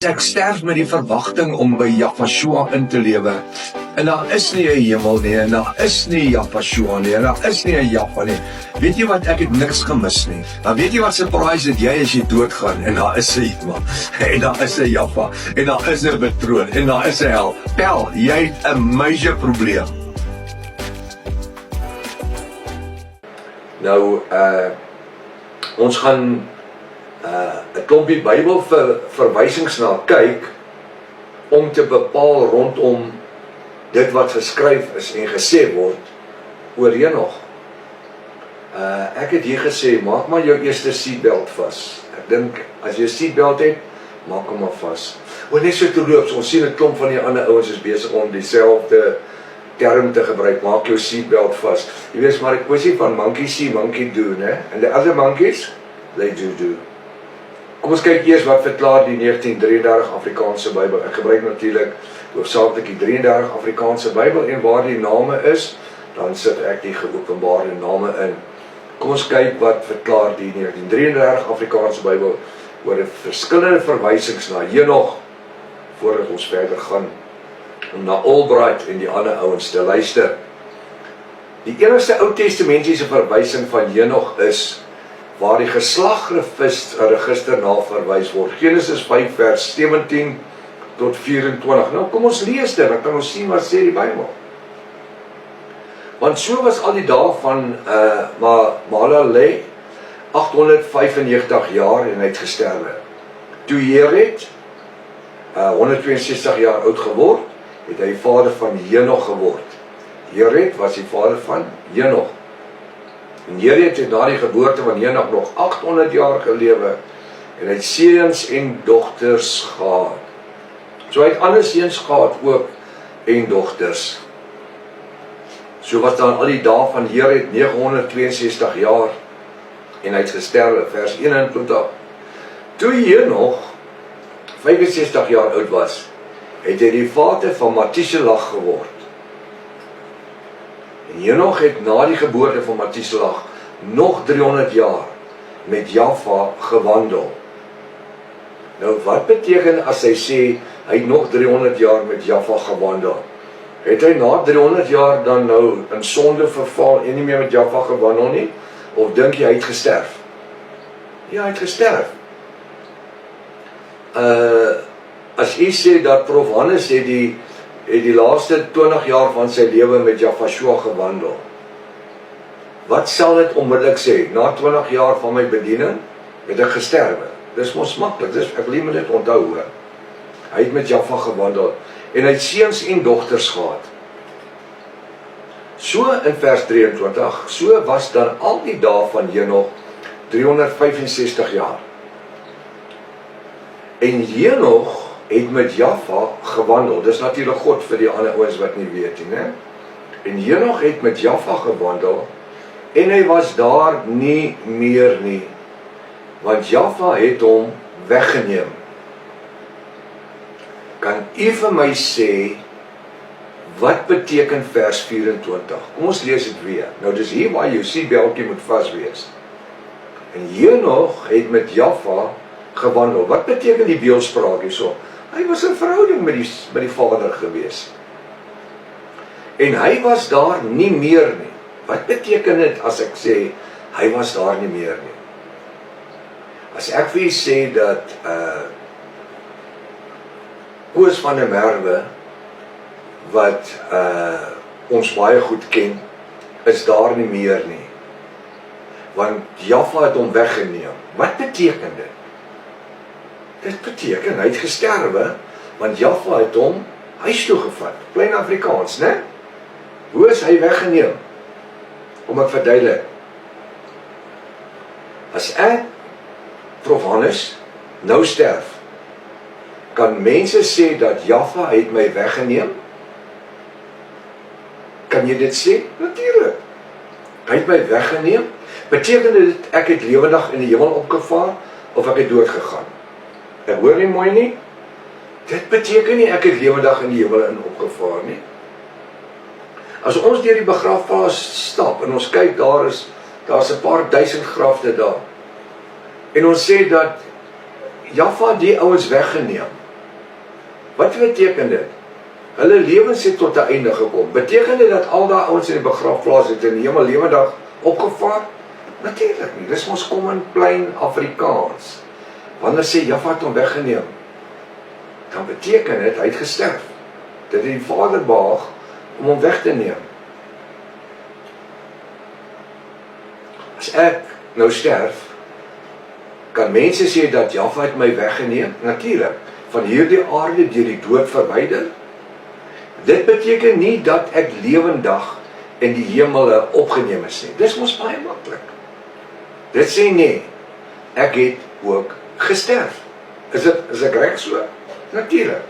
Ek sterf met die verwagting om by Yahshua in te lewe. En daar is nie 'n hemel nie, en daar is nie Yahshua nie, en daar is nie 'n Jahwe nie. Weet jy wat, ek het niks gemis nie. Maar weet jy wat surprise het jy as jy doodgaan, en daar is 'n hemel, en daar is 'n Jahwe, en daar is 'n betroon, en daar is 'n hel. Pel, jy het 'n major probleem. Nou, ons gaan 'n klompie Bybelverwysings na kyk om te bepaal rondom dit wat geskryf is en gesê word oor Henog. Ek het hier gesê, maak maar jou eerste seatbelt vas. Ek dink, as jy 'n seatbelt het, maak hom maar vas. Net so terloops, ons sien 'n klomp van die ander ouens is besig om dieselfde term te gebruik, maak jou seatbelt vas. Jy weet, maar 'n kwessie van monkey see, monkey do, né? And the other monkeys, they do. Kom ons kyk eers wat verklaar die 1933 Afrikaanse Bybel. Ek gebruik natuurlik hoofsaaklik die 33 Afrikaanse Bybel, en waar die name is, dan sit ek die geopenbaarde name in. Kom ons kyk wat verklaar die 1933 Afrikaanse Bybel oor die verskillende verwysings na Henog, voordat ons verder gaan om na Albright en die ander ouens te luister. Die enigste Ou Testamentiese verwysing van Henog is waar die geslagregister na verwys word. Genesis 5 vers 17 tot 24. Nou kom ons lees dit, dan kan ons sien wat sê die Bybel. Want so was al die dae van Mahalalel 895 jaar en hy het gesterwe. Toe Jared 162 jaar oud geword, het hy vader van Henog geword. Jared was die vader van Henog. En Jared het na die geboorte van Henog nog 800 jaar gelewe en hy het seuns en dogters gehad. So hy het ander seuns gehad ook en dogters. So was dan al die dae van Jared 962 jaar en hy het gesterwe, vers 21. Toe Henog 65 jaar oud was, het hy die vader van Matuselah geword. En Henog het na die geboorte van Matuselah nog 300 jaar met Jaffa gewandel. Nou wat beteken as hy sê, hy het nog 300 jaar met Jaffa gewandel? Het hy na 300 jaar dan nou in sonde verval en nie meer met Jaffa gewandel nie? Of dink jy hy het gesterf? Ja, hy het gesterf. As jy sê dat Prof Hannes het die laaste 20 jaar van sy lewe met Yahshua gewandel, wat sal dit onmiddellik sê? Na 20 jaar van my bediening het ek gesterwe. Dis mos maklik, ek wil met dit onthou hoor. Hy het met Jaffa gewandel en hy het seuns en dogters gehad. So in vers 23, so was dan al die dae van Henog 365 jaar. En Henog het met Jaffa gewandel. Dis natuurlik God vir die ander ouens wat nie weet nie, né? En Henog het met Jaffa gewandel en hy was daar nie meer nie, want Jaffa het hom weggeneem. Kan u vir my sê wat beteken vers 24? Kom ons lees dit weer. Nou dis hier waar jou seatbeltjie moet vas wees. En Henog het met Jaffa gewandel. Wat beteken die beeldspraak hierso? Hy was in verhouding met die Vader gewees. En hy was daar nie meer nie. Wat beteken dit as ek sê, hy was daar nie meer nie? As ek vir jy sê dat Koos van der Merwe, wat ons baie goed ken, is daar nie meer nie. Want Jaffa het hom weggeneem. Wat beteken dit? Dit beteken, hy het gesterwe, want Jaffa het hom huis toe gevat. Klein Afrikaans, né? Hoe is hy weggeneem? Om ek verduidelik. As ek, Prof Hannes, nou sterf, kan mense sê dat Jaffa het my weggeneem? Kan jy dit sê? Natuurlik. Hy het my weggeneem. Beteken dit ek het lewendig in die hemel opgevaar, of ek het doodgegaan? Ek hoor nie mooi nie. Dit beteken nie ek het lewendig in die hemel in opgevaar nie. As ons deur die begrafplaas stap en ons kyk, daar's 'n paar duisend grafte daar. En ons sê dat Jaffa die ouens weggeneem. Wat beteken dit? Hulle lewens het tot 'n einde gekom. Beteken dit dat al daai ouens in die begrafplaas het in die hemel lewendig opgevaar? Natuurlik nie. Dis mos common plain Afrikaans. Wanneer sê Jaffa het hom weggeneem, dan beteken dit hy het gesterf. Dit het die Vader behaag om hom weg te neem. As ek nou sterf, kan mense sê dat Jaffa het my weggeneem? Natuurlik. Van hierdie aarde deur die dood verwyder. Dit beteken nie dat ek lewendig in die hemele opgeneem is nie. Dis mos baie maklik. Dit sê nee, ek het ook gesterf. Is ek reg so? Natuurlik.